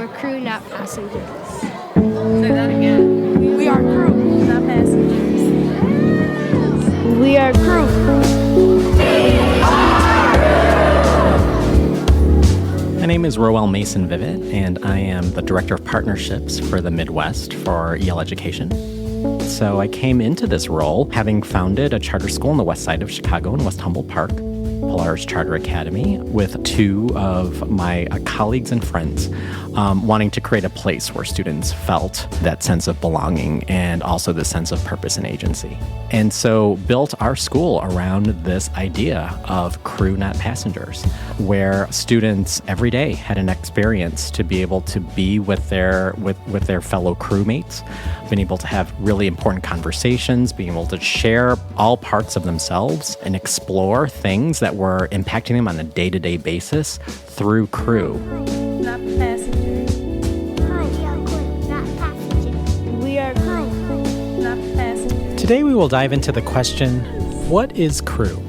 We're crew, not passengers. Say that again. We are crew, not passengers. We are crew. My name is Roel Mason-Vivit, and I am the Director of Partnerships for the Midwest for EL Education. So I came into this role having founded a charter school on the west side of Chicago in West Humboldt Park, Polaris Charter Academy, with two of my colleagues and friends, wanting to create a place where students felt that sense of belonging and also the sense of purpose and agency. And so built our school around this idea of crew, not passengers, where students every day had an experience to be able to be with their fellow crewmates, being able to have really important conversations, being able to share all parts of themselves and explore things that were impacting them on a day-to-day basis through crew. Not passengers. We are crew. Not passengers. Today we will dive into the question, what is crew?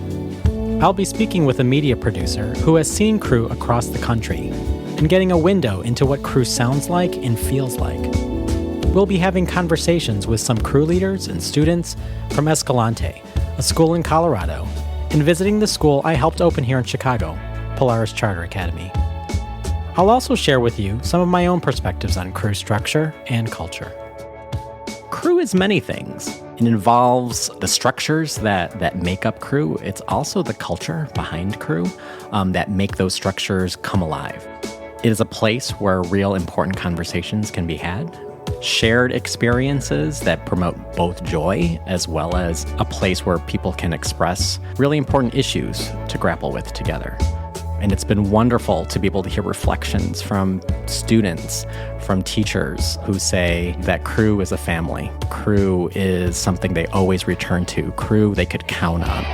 I'll be speaking with a media producer who has seen crew across the country and getting a window into what crew sounds like and feels like. We'll be having conversations with some crew leaders and students from Escalante, a school in Colorado, and visiting the school I helped open here in Chicago, Polaris Charter Academy. I'll also share with you some of my own perspectives on crew structure and culture. Crew is many things. It involves the structures that make up crew. It's also the culture behind crew that make those structures come alive. It is a place where real important conversations can be had, shared experiences that promote both joy as well as a place where people can express really important issues to grapple with together. And it's been wonderful to be able to hear reflections from students, from teachers who say that crew is a family. Crew is something they always return to. Crew they could count on.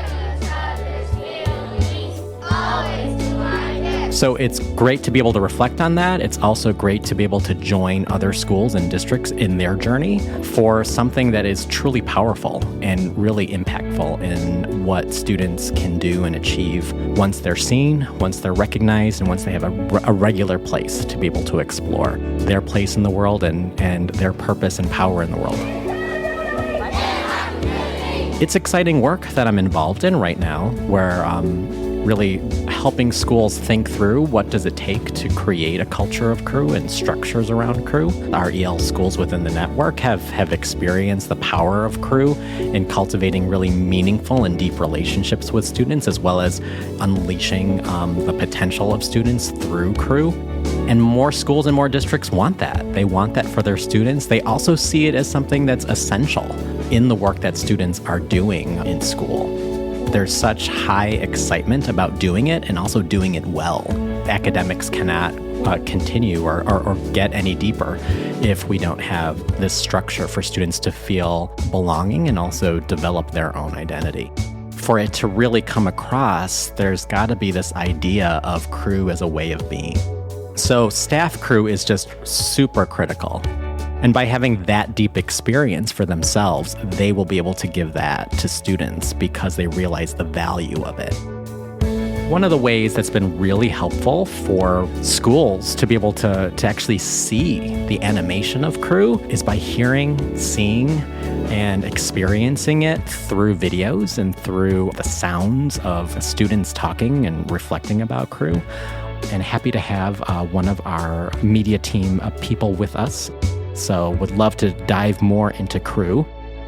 So it's great to be able to reflect on that. It's also great to be able to join other schools and districts in their journey for something that is truly powerful and really impactful in what students can do and achieve once they're seen, once they're recognized, and once they have a regular place to be able to explore their place in the world and their purpose and power in the world. It's exciting work that I'm involved in right now, where really helping schools think through what does it take to create a culture of crew and structures around crew. Our EL schools within the network have experienced the power of crew in cultivating really meaningful and deep relationships with students, as well as unleashing the potential of students through crew. And more schools and more districts want that. They want that for their students. They also see it as something that's essential in the work that students are doing in school. There's such high excitement about doing it and also doing it well. Academics cannot continue or get any deeper if we don't have this structure for students to feel belonging and also develop their own identity. For it to really come across, there's got to be this idea of crew as a way of being. So staff crew is just super critical. And by having that deep experience for themselves, they will be able to give that to students because they realize the value of it. One of the ways that's been really helpful for schools to be able to actually see the animation of crew is by hearing, seeing, and experiencing it through videos and through the sounds of students talking and reflecting about crew. And happy to have one of our media team people with us. So would love to dive more into crew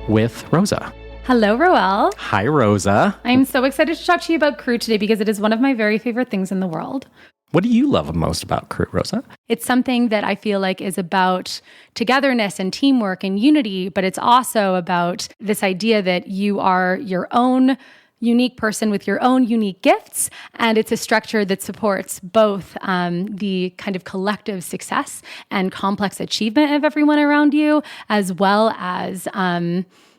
with Rosa. Hello, Roel. Hi, Rosa. I'm so excited to talk to you about crew today because it is one of my very favorite things in the world. What do you love most about crew, Rosa? It's something that I feel like is about togetherness and teamwork and unity, but it's also about this idea that you are your own unique person with your own unique gifts, and it's a structure that supports both the kind of collective success and complex achievement of everyone around you, as well as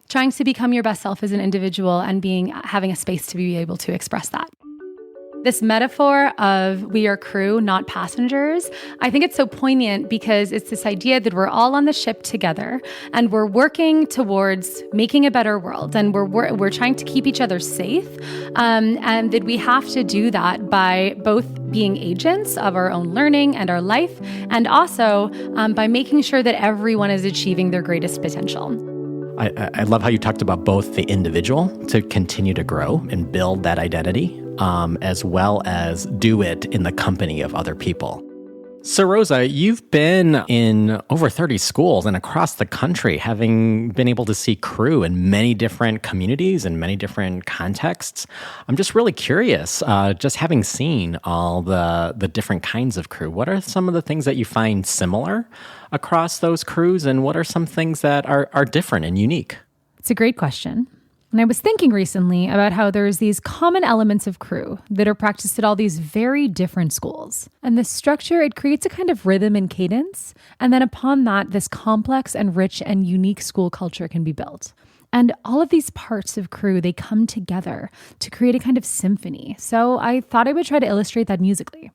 trying to become your best self as an individual and having a space to be able to express that. This metaphor of we are crew, not passengers, I think it's so poignant because it's this idea that we're all on the ship together and we're working towards making a better world, and we're trying to keep each other safe, and that we have to do that by both being agents of our own learning and our life, and also by making sure that everyone is achieving their greatest potential. I love how you talked about both the individual to continue to grow and build that identity, as well as do it in the company of other people. So Rosa, you've been in over 30 schools and across the country, having been able to see crew in many different communities and many different contexts. I'm just really curious, just having seen all the different kinds of crew, what are some of the things that you find similar across those crews, and what are some things that are different and unique? It's a great question. And I was thinking recently about how there's these common elements of crew that are practiced at all these very different schools. And the structure, it creates a kind of rhythm and cadence. And then upon that, this complex and rich and unique school culture can be built. And all of these parts of crew, they come together to create a kind of symphony. So I thought I would try to illustrate that musically.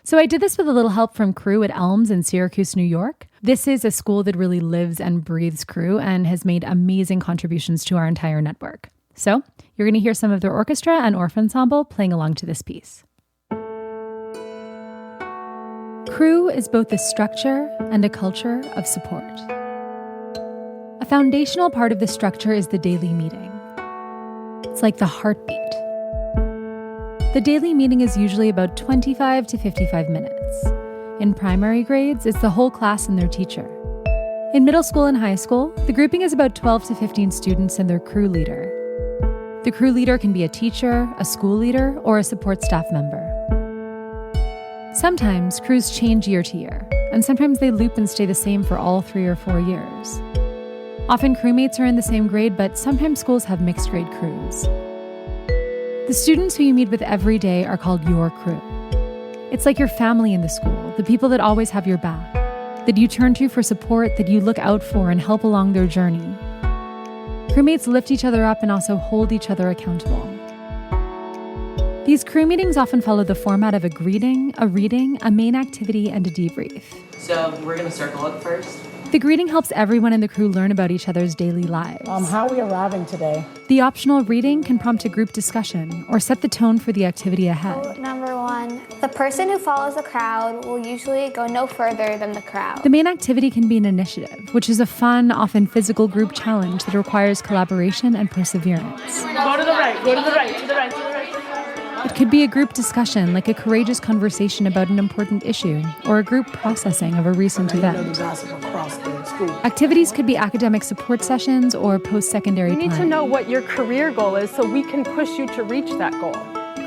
So I did this with a little help from crew at Elms in Syracuse, New York. This is a school that really lives and breathes crew and has made amazing contributions to our entire network. So you're going to hear some of their orchestra and orphan ensemble playing along to this piece. Crew is both a structure and a culture of support. A foundational part of the structure is the daily meeting. It's like the heartbeat. The daily meeting is usually about 25 to 55 minutes. In primary grades, it's the whole class and their teacher. In middle school and high school, the grouping is about 12 to 15 students and their crew leader. The crew leader can be a teacher, a school leader, or a support staff member. Sometimes crews change year to year, and sometimes they loop and stay the same for all 3 or 4 years. Often crewmates are in the same grade, but sometimes schools have mixed grade crews. The students who you meet with every day are called your crew. It's like your family in the school, the people that always have your back, that you turn to for support, that you look out for and help along their journey. Crewmates lift each other up and also hold each other accountable. These crew meetings often follow the format of a greeting, a reading, a main activity, and a debrief. So we're going to circle it first. The greeting helps everyone in the crew learn about each other's daily lives. How are we arriving today? The optional reading can prompt a group discussion or set the tone for the activity ahead. Number 1, the person who follows the crowd will usually go no further than the crowd. The main activity can be an initiative, which is a fun, often physical group challenge that requires collaboration and perseverance. Go to the right, go to the right, to the right, to the right. It could be a group discussion, like a courageous conversation about an important issue, or a group processing of a recent event. Activities could be academic support sessions or post-secondary planning. You need to know what your career goal is so we can push you to reach that goal.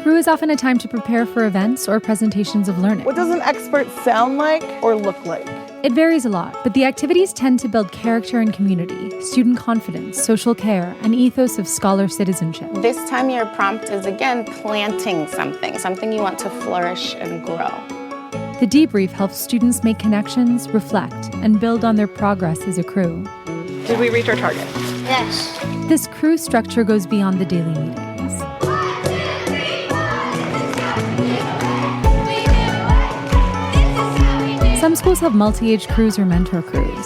Crew is often a time to prepare for events or presentations of learning. What does an expert sound like or look like? It varies a lot, but the activities tend to build character and community, student confidence, social care, and ethos of scholar citizenship. This time your prompt is, again, planting something you want to flourish and grow. The debrief helps students make connections, reflect, and build on their progress as a crew. Did we reach our target? Yes. This crew structure goes beyond the daily meetings. Some schools have multi-age crews or mentor crews.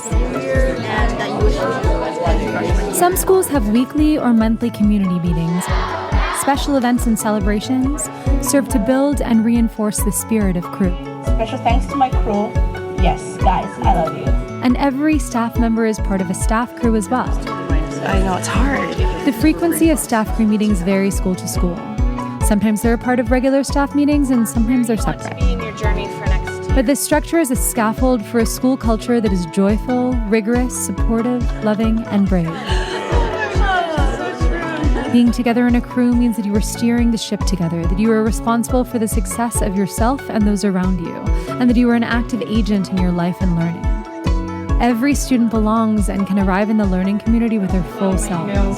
Some schools have weekly or monthly community meetings. Special events and celebrations serve to build and reinforce the spirit of crew. Special thanks to my crew. Yes, guys, I love you. And every staff member is part of a staff crew as well. I know, it's hard. The frequency of staff crew meetings varies school to school. Sometimes they're a part of regular staff meetings and sometimes they're separate. In your journey for next year. But this structure is a scaffold for a school culture that is joyful, rigorous, supportive, loving, and brave. Being together in a crew means that you are steering the ship together, that you are responsible for the success of yourself and those around you, and that you are an active agent in your life and learning. Every student belongs and can arrive in the learning community with their full selves.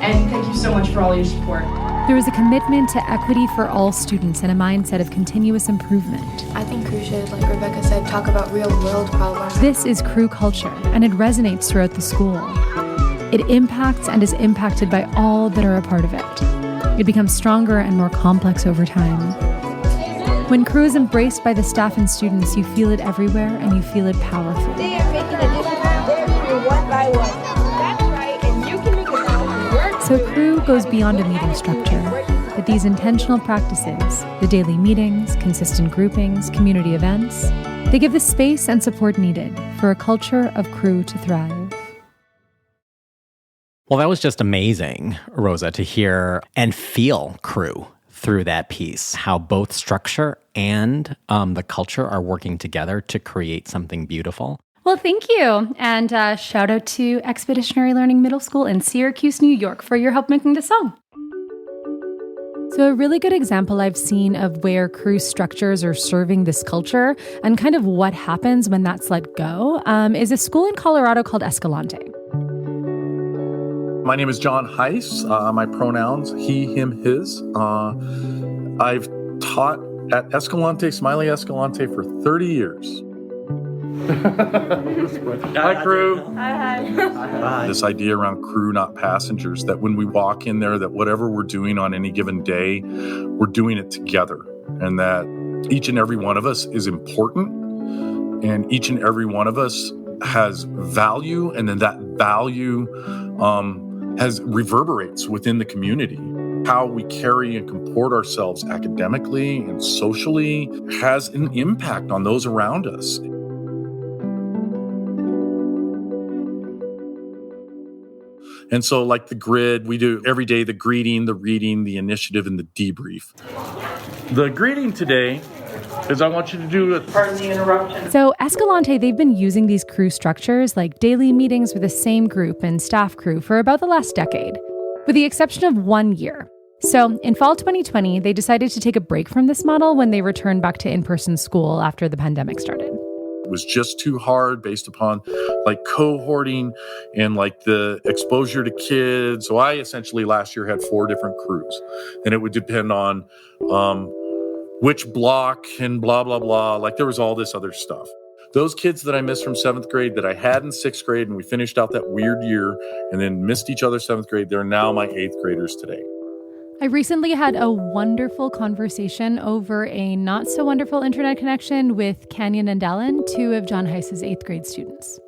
And thank you so much for all your support. There is a commitment to equity for all students and a mindset of continuous improvement. I think crew should, like Rebecca said, talk about real-world problems. This is crew culture, and it resonates throughout the school. It impacts and is impacted by all that are a part of it. It becomes stronger and more complex over time. When crew is embraced by the staff and students, you feel it everywhere and you feel it powerfully. They are making a difference. They're moving one by one. That's right, and you can make it work. So crew goes beyond a meeting structure. But these intentional practices, the daily meetings, consistent groupings, community events, they give the space and support needed for a culture of crew to thrive. Well, that was just amazing, Rosa, to hear and feel crew through that piece, how both structure and the culture are working together to create something beautiful. Well, thank you. And shout out to Expeditionary Learning Middle School in Syracuse, New York for your help making this song. So a really good example I've seen of where crew structures are serving this culture and kind of what happens when that's let go is a school in Colorado called Escalante. My name is John Hise. My pronouns, he, him, his. I've taught at Escalante, Smiley Escalante, for 30 years. Hi, crew. Hi. This idea around crew, not passengers, that when we walk in there, that whatever we're doing on any given day, we're doing it together. And that each and every one of us is important. And each and every one of us has value. And then that value has reverberates within the community. How we carry and comport ourselves academically and socially has an impact on those around us. And so like the grid, we do every day the greeting, the reading, the initiative, and the debrief. The greeting today is I want you to do pardon the interruption. So Escalante, they've been using these crew structures like daily meetings with the same group and staff crew for about the last decade, with the exception of 1 year. So in fall 2020, they decided to take a break from this model when they returned back to in-person school after the pandemic started. It was just too hard based upon like cohorting and like the exposure to kids. So I essentially last year had 4 different crews, and it would depend on which block and blah, blah, blah. Like there was all this other stuff. Those kids that I missed from 7th grade that I had in 6th grade, and we finished out that weird year and then missed each other 7th grade, they're now my 8th graders today. I recently had a wonderful conversation over a not so wonderful internet connection with Canyon and Dallen, 2 of John Hise's 8th grade students.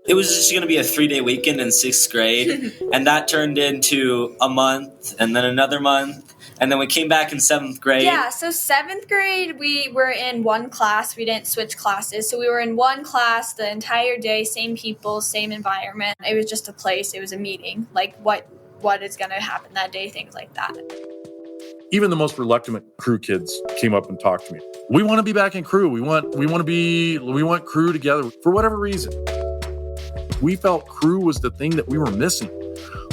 It was just going to be a 3-day weekend in 6th grade, and that turned into a month, and then another month, and then we came back in 7th grade. Yeah, so 7th grade, we were in one class. We didn't switch classes, so we were in one class the entire day, same people, same environment. It was just a place. It was a meeting, like what is going to happen that day, things like that. Even the most reluctant crew kids came up and talked to me. We want to be back in crew. We want crew together for whatever reason. We felt crew was the thing that we were missing.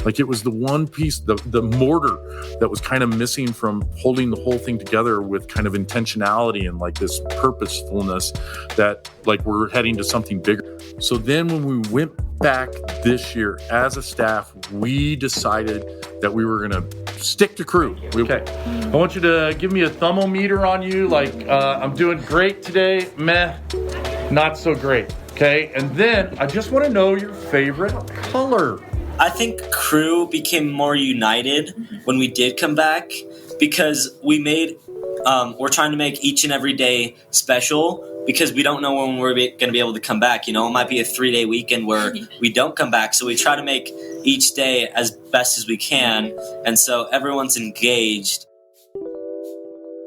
Like it was the one piece, the mortar that was kind of missing from holding the whole thing together with kind of intentionality and like this purposefulness that like we're heading to something bigger. So then when we went back this year as a staff, we decided that we were going to stick to crew. Okay. I want you to give me a thermometer on you. Like I'm doing great today. Meh, not so great. Okay. And then I just want to know your favorite color. I think crew became more united when we did come back because we're trying to make each and every day special because we don't know when we're going to be able to come back. You know, it might be a 3-day weekend where we don't come back. So we try to make each day as best as we can. And so everyone's engaged.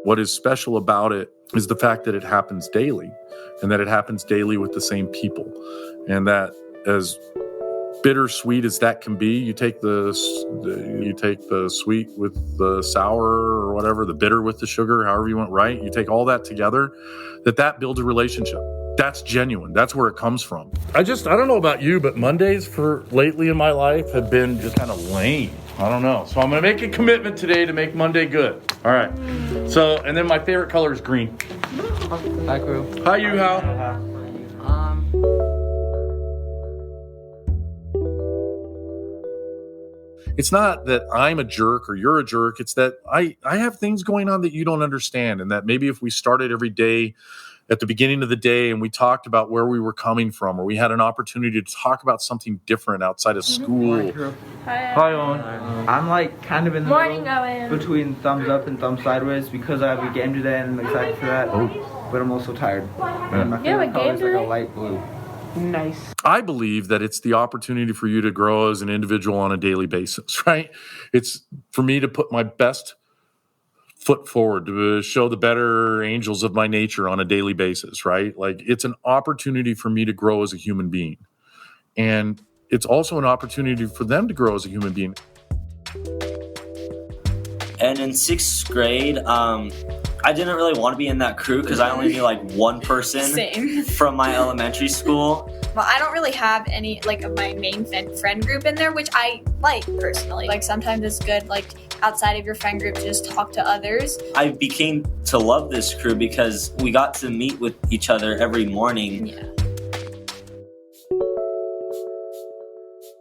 What is special about it is the fact that it happens daily and that it happens daily with the same people. And that as bittersweet as that can be, you take the sweet with the sour or whatever, the bitter with the sugar, however you want, right? You take all that together, that builds a relationship. That's genuine. That's where it comes from. I don't know about you, but Mondays for lately in my life have been just kind of lame. I don't know. So I'm going to make a commitment today to make Monday good. All right. So, and then my favorite color is green. Hi, crew. Hi, you, Hal. It's not that I'm a jerk or you're a jerk. It's that I have things going on that you don't understand. And that maybe if we started every day at the beginning of the day and we talked about where we were coming from, or we had an opportunity to talk about something different outside of school. Hi, Owen. I'm like kind of in the middle between thumbs up and thumbs sideways because I have a game today and I'm excited for that. But I'm also tired. And my favorite color is like a light blue. Nice. I believe that it's the opportunity for you to grow as an individual on a daily basis, right? It's for me to put my best foot forward, to show the better angels of my nature on a daily basis, right? Like, it's an opportunity for me to grow as a human being. And it's also an opportunity for them to grow as a human being. And in 6th grade, I didn't really want to be in that crew because I only knew like one person from my elementary school. Well, I don't really have any like of my main friend group in there, which I like personally. Like sometimes it's good, like outside of your friend group, to just talk to others. I became to love this crew because we got to meet with each other every morning. Yeah.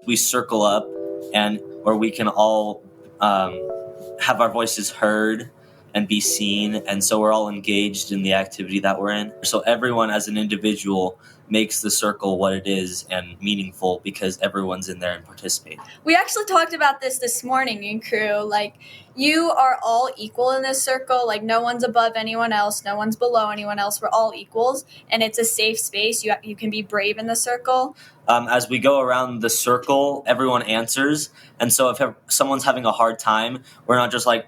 We circle up where we can all have our voices heard and be seen, and so we're all engaged in the activity that we're in. So everyone as an individual makes the circle what it is and meaningful because everyone's in there and participating. We actually talked about this morning in crew. Like, you are all equal in this circle. Like, no one's above anyone else. No one's below anyone else. We're all equals, and it's a safe space. You can be brave in the circle. As we go around the circle, everyone answers. And so if someone's having a hard time, we're not just like,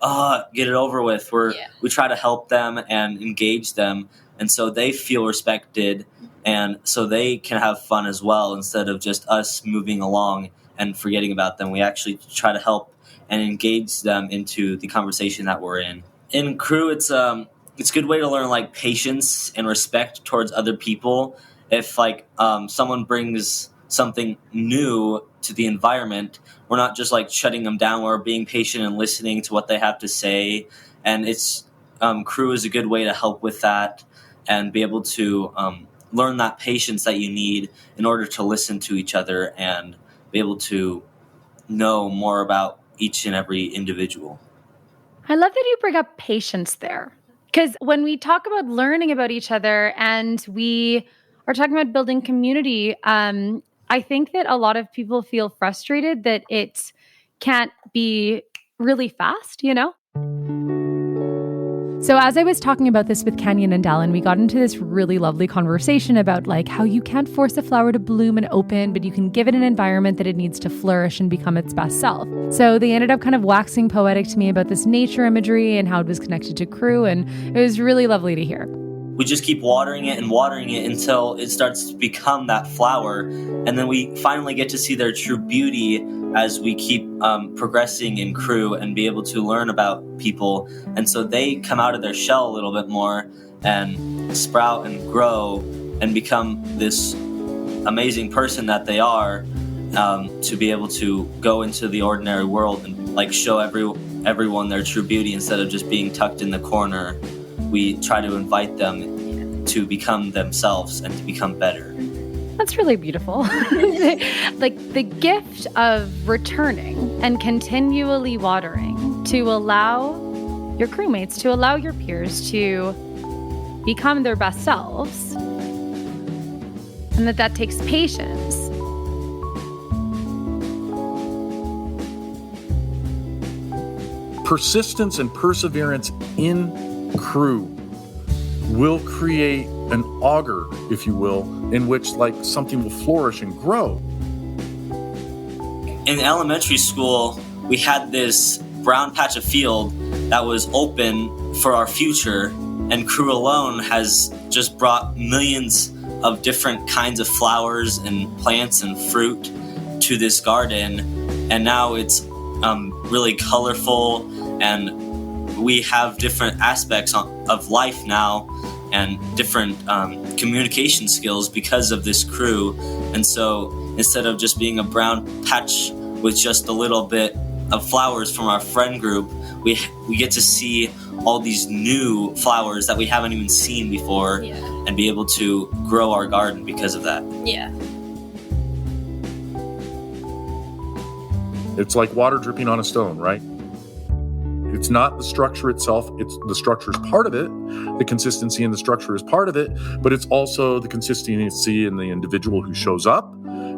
get it over with. We try to help them and engage them. And so they feel respected. And so they can have fun as well instead of just us moving along and forgetting about them. We actually try to help and engage them into the conversation that we're in. In crew, it's a good way to learn like patience and respect towards other people. If like someone brings something new to the environment, we're not just like shutting them down. We're being patient and listening to what they have to say. And it's crew is a good way to help with that and be able to learn that patience that you need in order to listen to each other and be able to know more about each and every individual. I love that you bring up patience there. Because when we talk about learning about each other and we are talking about building community, I think that a lot of people feel frustrated that it can't be really fast, you know? So as I was talking about this with Kenyon and Dallen, we got into this really lovely conversation about like how you can't force a flower to bloom and open, but you can give it an environment that it needs to flourish and become its best self. So they ended up kind of waxing poetic to me about this nature imagery and how it was connected to crew, and it was really lovely to hear. We just keep watering it until it starts to become that flower. And then we finally get to see their true beauty as we keep progressing in crew and be able to learn about people. And so they come out of their shell a little bit more and sprout and grow and become this amazing person that they are, to be able to go into the ordinary world and like show everyone their true beauty instead of just being tucked in the corner. We try to invite them to become themselves and to become better. That's really beautiful. Like the gift of returning and continually watering to allow your crewmates, to allow your peers to become their best selves, and that takes patience. Persistence and perseverance in crew will create an auger, if you will, in which like something will flourish and grow. In elementary school, we had this brown patch of field that was open for our future, and crew alone has just brought millions of different kinds of flowers and plants and fruit to this garden, and now it's really colorful, and we have different aspects of life now and different communication skills because of this crew. And so instead of just being a brown patch with just a little bit of flowers from our friend group, we get to see all these new flowers that we haven't even seen before, and be able to grow our garden because of that. Yeah. It's like water dripping on a stone, right? It's not the structure itself. It's the structure is part of it. The consistency in the structure is part of it, but it's also the consistency in the individual who shows up.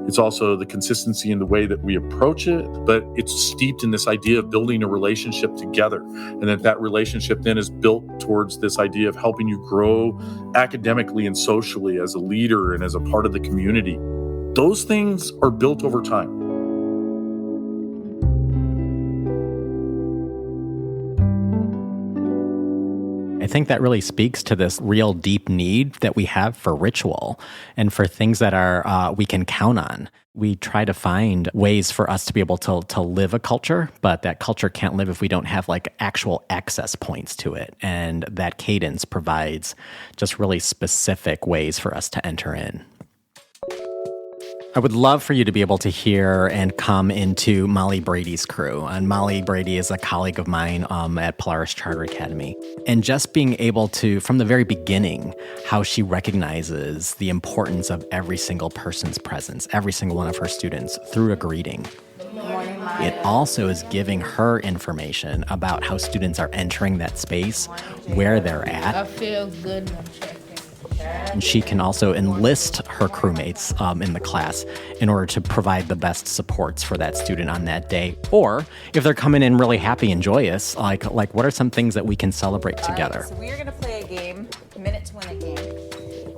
It's also the consistency in the way that we approach it, but it's steeped in this idea of building a relationship together. And that relationship then is built towards this idea of helping you grow academically and socially as a leader and as a part of the community. Those things are built over time. I think that really speaks to this real deep need that we have for ritual and for things that are we can count on. We try to find ways for us to be able to live a culture, but that culture can't live if we don't have like actual access points to it. And that cadence provides just really specific ways for us to enter in. I would love for you to be able to hear and come into Molly Brady's crew. And Molly Brady is a colleague of mine at Polaris Charter Academy. And just being able to, from the very beginning, how she recognizes the importance of every single person's presence, every single one of her students, through a greeting. It also is giving her information about how students are entering that space, where they're at. I feel good. And she can also enlist her crewmates in the class in order to provide the best supports for that student on that day. Or if they're coming in really happy and joyous, like what are some things that we can celebrate together? So we're going to play a game, a minute to win a game,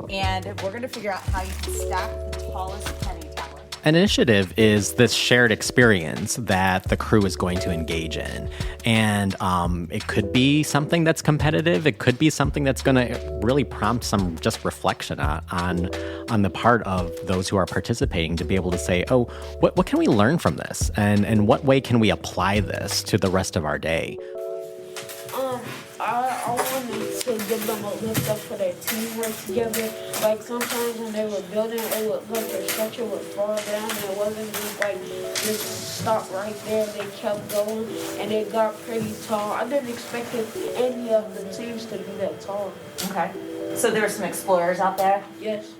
and we're going to figure out how you can stack the tallest penny tower. An initiative is this shared experience that the crew is going to engage in. And it could be something that's competitive. It could be something that's going to really prompt some just reflection on the part of those who are participating to be able to say, oh, what can we learn from this? And what way can we apply this to the rest of our day? I wanted to give them a lift up for their teamwork together. Like sometimes when they were building, it would like their structure would fall down, and it wasn't just like just stop right there. They kept going, and it got pretty tall. I didn't expect any of the teams to be that tall. Okay. So there were some explorers out there? Yes.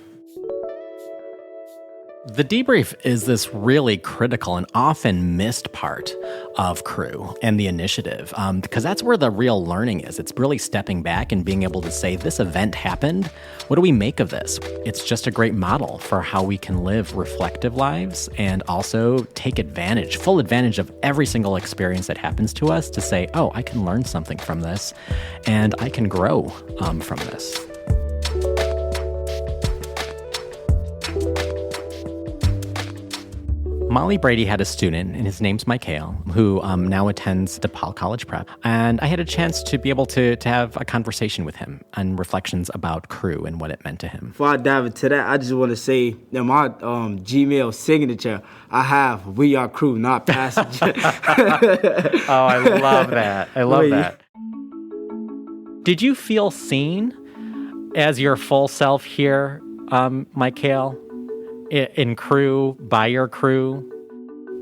The debrief is this really critical and often missed part of crew and the initiative, because that's where the real learning is. It's really stepping back and being able to say, this event happened. What do we make of this? It's just a great model for how we can live reflective lives and also take full advantage of every single experience that happens to us to say, oh, I can learn something from this and I can grow from this. Molly Brady had a student, and his name's Michael, who now attends DePaul College Prep. And I had a chance to be able to have a conversation with him on reflections about crew and what it meant to him. Before I dive into that, I just want to say that my Gmail signature, I have "We Are Crew, Not Passenger." Oh, I love that. I love that. Did you feel seen as your full self here, Michael? In crew, by your crew?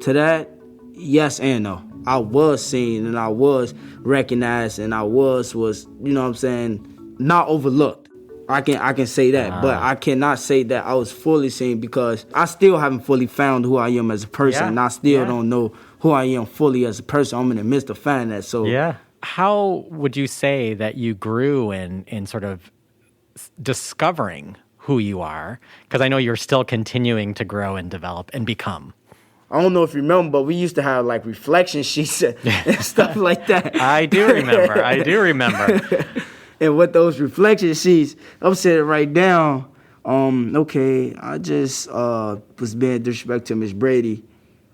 To that, yes and no. I was seen and I was recognized and I was you know what I'm saying, not overlooked. I can say that, but I cannot say that I was fully seen because I still haven't fully found who I am as a person, and I still don't know who I am fully as a person. I'm in the midst of finding that. So how would you say that you grew in sort of discovering who you are? Because I know you're still continuing to grow and develop and become. I don't know if you remember, but we used to have like reflection sheets and stuff like that. I do remember. And with those reflection sheets, I'm sitting right down. Okay, I just was being disrespectful to Miss Brady,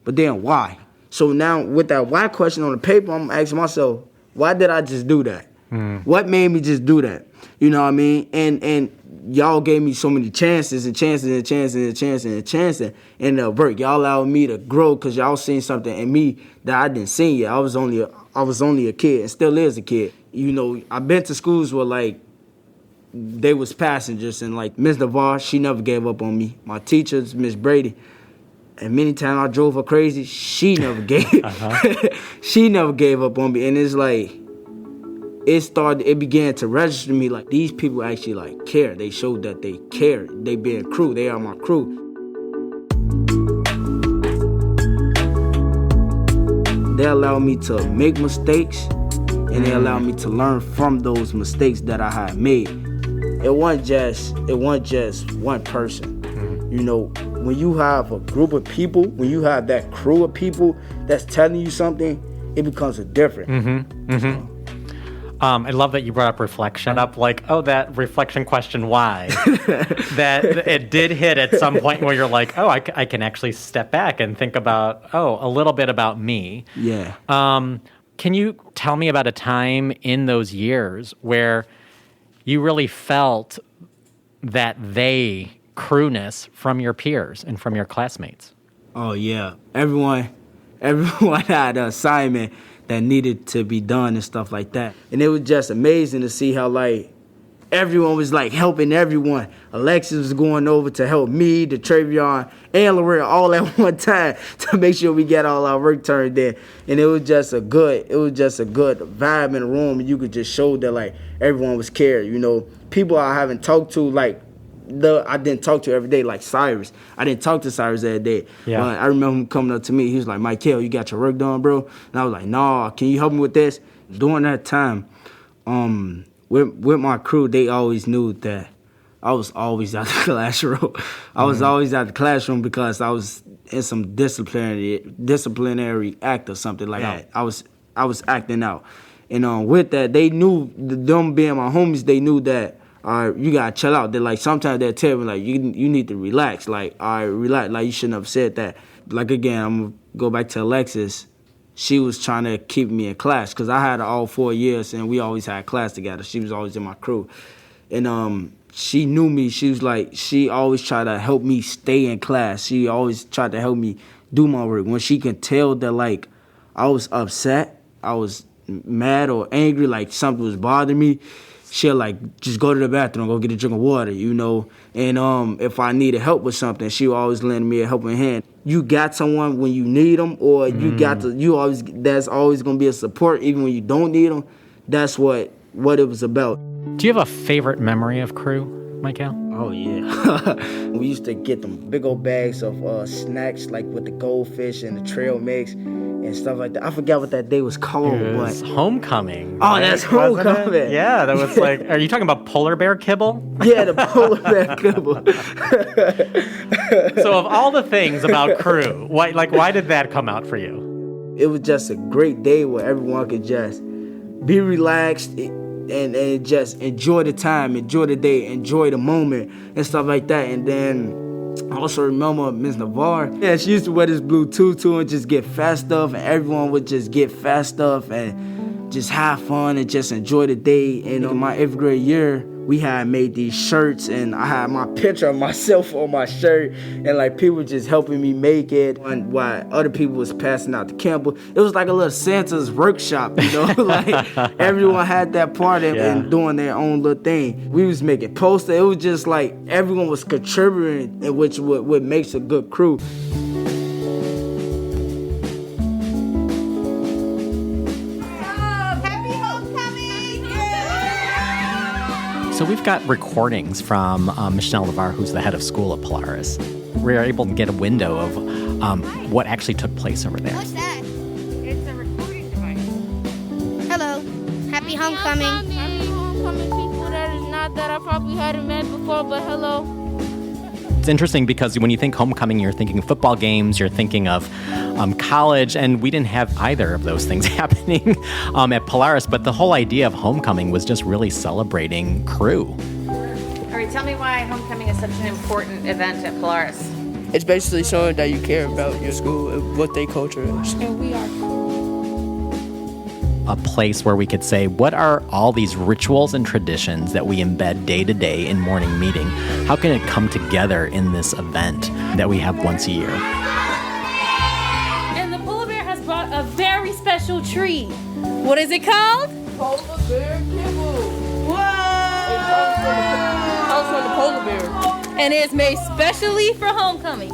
but then why? So now with that why question on the paper, I'm asking myself, why did I just do that? What made me just do that? You know what I mean? And y'all gave me so many chances and it worked. Y'all allowed me to grow because y'all seen something in me that I didn't see yet. I was only a kid and still is a kid. You know, I've been to schools where like they was passengers and like Ms. Navarre, she never gave up on me. My teachers, Miss Brady, and many times I drove her crazy, she never gave she never gave up on me. And it's like it began to register to me like these people actually like care. They showed that they care. They being crew. They are my crew. They allow me to make mistakes and it allowed me to learn from those mistakes that I had made. It wasn't just one person. You know, when you have a group of people, when you have that crew of people that's telling you something, it becomes a different. I love that you brought up reflection. That reflection question, why? That it did hit at some point where you're like, I can actually step back and think about, a little bit about me. Yeah. Can you tell me about a time in those years where you really felt that crewness from your peers and from your classmates? Oh, yeah. Everyone had an assignment that needed to be done and stuff like that. And it was just amazing to see how, everyone was, helping everyone. Alexis was going over to help me, the Travion, and Loretta all at one time to make sure we get all our work turned in. And it was just a good vibe in the room, and you could just show that, everyone was cared. You know, people I haven't talked to, I didn't talk to every day, like Cyrus. I didn't talk to Cyrus every day. Yeah. But I remember him coming up to me. He was like, Michael, you got your work done, bro? And I was like, nah, can you help me with this? During that time, with my crew, they always knew that I was always out the classroom. I was always out the classroom because I was in some disciplinary act or something like that. I was acting out. And with that, they knew, them being my homies, they knew that, all right, you gotta chill out. They're sometimes they'll tell me, you need to relax. All right, relax. You shouldn't have said that. Again, I'm gonna go back to Alexis. She was trying to keep me in class because I had her all 4 years and we always had class together. She was always in my crew. And she knew me. She was she always tried to help me stay in class. She always tried to help me do my work. When she could tell that, I was upset, I was mad or angry, something was bothering me, she'll just go to the bathroom, go get a drink of water, you know. And if I needed help with something, she would always lend me a helping hand. You got someone when you need them, or that's always gonna be a support even when you don't need them. That's what it was about. Do you have a favorite memory of crew, Michael? Oh yeah, we used to get them big old bags of snacks with the goldfish and the trail mix and stuff like that. I forgot what that day was called. It was homecoming. Oh, that's homecoming. Yeah, that was are you talking about polar bear kibble? Yeah, the polar bear kibble. So of all the things about crew, why did that come out for you? It was just a great day where everyone could just be relaxed and just enjoy the time, enjoy the day, enjoy the moment and stuff like that. And then I also remember Miss Navarre. Yeah, she used to wear this blue tutu and just get fat stuff, and everyone would just get fat stuff and just have fun and just enjoy the day. And in my 8th grade year, we had made these shirts, and I had my picture of myself on my shirt, and people just helping me make it. And while other people was passing out the Campbell, it was like a little Santa's workshop, you know. Everyone had that part and doing their own little thing. We was making posters. It was just everyone was contributing, which what makes a good crew. So we've got recordings from Michelle Navarre, who's the head of school at Polaris. We are able to get a window of what actually took place over there. What's that? It's a recording device. Hello. Happy homecoming. Happy homecoming, people that is not that I probably hadn't met before, but hello. It's interesting because when you think homecoming, you're thinking of football games, you're thinking of college, and we didn't have either of those things happening at Polaris, but the whole idea of homecoming was just really celebrating crew. All right, tell me why homecoming is such an important event at Polaris. It's basically showing that you care about your school and what their culture is. And we are a place where we could say, what are all these rituals and traditions that we embed day to day in morning meeting? How can it come together in this event that we have once a year? And the polar bear has brought a very special treat. What is it called? Polar bear kibble. Whoa! It comes from the polar bear. And it's made specially for homecoming.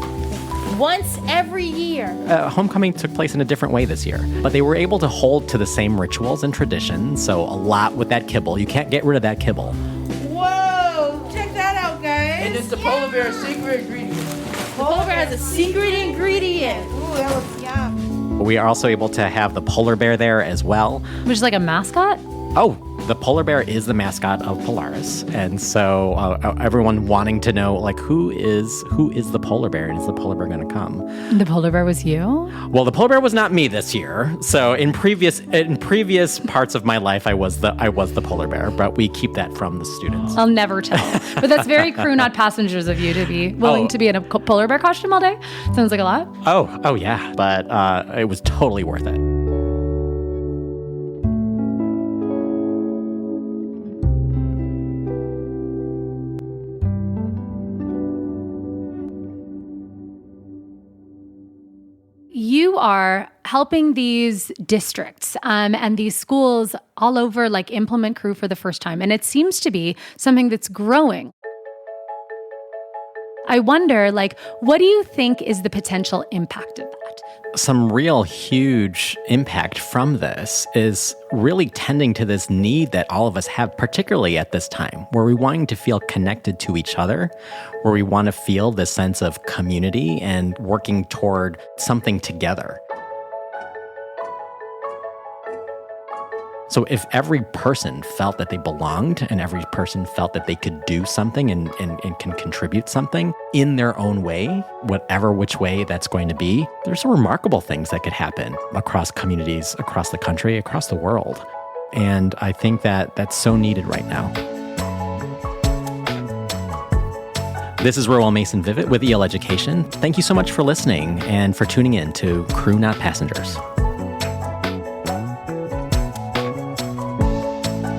Once every year. Homecoming took place in a different way this year, but they were able to hold to the same rituals and traditions, so a lot with that kibble. You can't get rid of that kibble. Whoa! Check that out, guys. And it's the polar bear's secret ingredient. The polar bear has a secret ingredient. Ooh, that looks yum. We are also able to have the polar bear there as well. Which is like a mascot? Oh, the polar bear is the mascot of Polaris. And so everyone wanting to know, like, who is the polar bear, and is the polar bear going to come? The polar bear was you? Well, the polar bear was not me this year. So in previous parts of my life, I was the polar bear, but we keep that from the students. I'll never tell. But that's very crew, not passengers of you to be willing to be in a polar bear costume all day. Sounds like a lot. Oh yeah. But it was totally worth it. You are helping these districts and these schools all over like implement crew for the first time. And it seems to be something that's growing. I wonder, like, what do you think is the potential impact of that? Some real huge impact from this is really tending to this need that all of us have, particularly at this time, where we're wanting to feel connected to each other, where we want to feel this sense of community and working toward something together. So if every person felt that they belonged and every person felt that they could do something and can contribute something in their own way, whatever which way that's going to be, there's some remarkable things that could happen across communities, across the country, across the world. And I think that that's so needed right now. This is Roel Mason-Vivit with EL Education. Thank you so much for listening and for tuning in to Crew Not Passengers.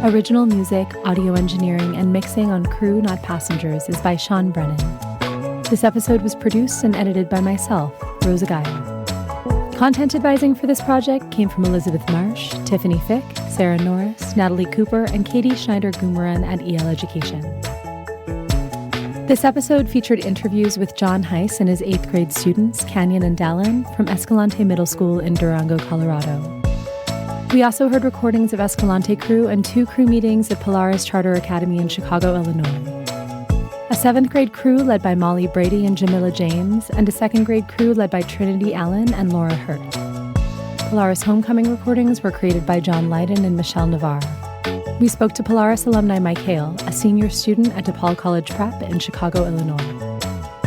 Original music, audio engineering, and mixing on Crew Not Passengers is by Sean Brennan. This episode was produced and edited by myself, Rosa Gaia. Content advising for this project came from Elizabeth Marsh, Tiffany Fick, Sarah Norris, Natalie Cooper, and Katie Schneider-Gumaran at EL Education. This episode featured interviews with John Hise and his 8th grade students, Canyon and Dallen, from Escalante Middle School in Durango, Colorado. We also heard recordings of Escalante crew and 2 crew meetings at Polaris Charter Academy in Chicago, Illinois. A 7th grade crew led by Molly Brady and Jamila James, and a 2nd grade crew led by Trinity Allen and Laura Hurt. Polaris homecoming recordings were created by John Leiden and Michelle Navarre. We spoke to Polaris alumni Mike Hale, a senior student at DePaul College Prep in Chicago, Illinois.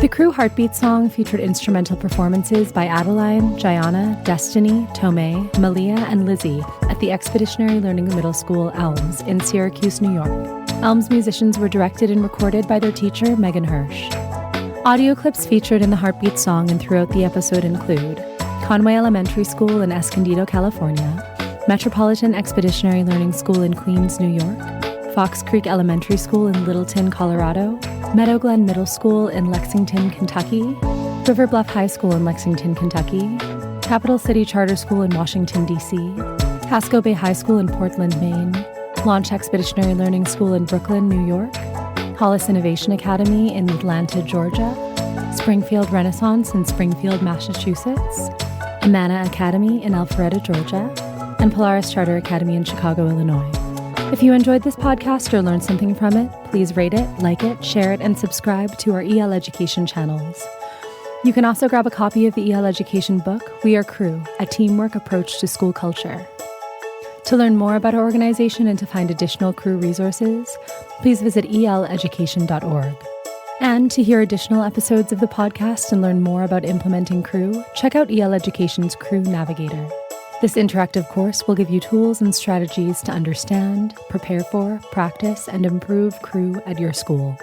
The Crew Heartbeat song featured instrumental performances by Adeline, Gianna, Destiny, Tomei, Malia, and Lizzie at the Expeditionary Learning Middle School, Elms, in Syracuse, New York. Elms musicians were directed and recorded by their teacher, Megan Hirsch. Audio clips featured in the Heartbeat song and throughout the episode include Conway Elementary School in Escondido, California, Metropolitan Expeditionary Learning School in Queens, New York, Fox Creek Elementary School in Littleton, Colorado, Meadow Glen Middle School in Lexington, Kentucky, River Bluff High School in Lexington, Kentucky, Capital City Charter School in Washington, D.C., Pasco Bay High School in Portland, Maine, Launch Expeditionary Learning School in Brooklyn, New York, Hollis Innovation Academy in Atlanta, Georgia, Springfield Renaissance in Springfield, Massachusetts, Amana Academy in Alpharetta, Georgia, and Polaris Charter Academy in Chicago, Illinois. If you enjoyed this podcast or learned something from it, please rate it, like it, share it, and subscribe to our EL Education channels. You can also grab a copy of the EL Education book, We Are Crew, A Teamwork Approach to School Culture. To learn more about our organization and to find additional crew resources, please visit eleducation.org. And to hear additional episodes of the podcast and learn more about implementing crew, check out EL Education's Crew Navigator. This interactive course will give you tools and strategies to understand, prepare for, practice, and improve crew at your school.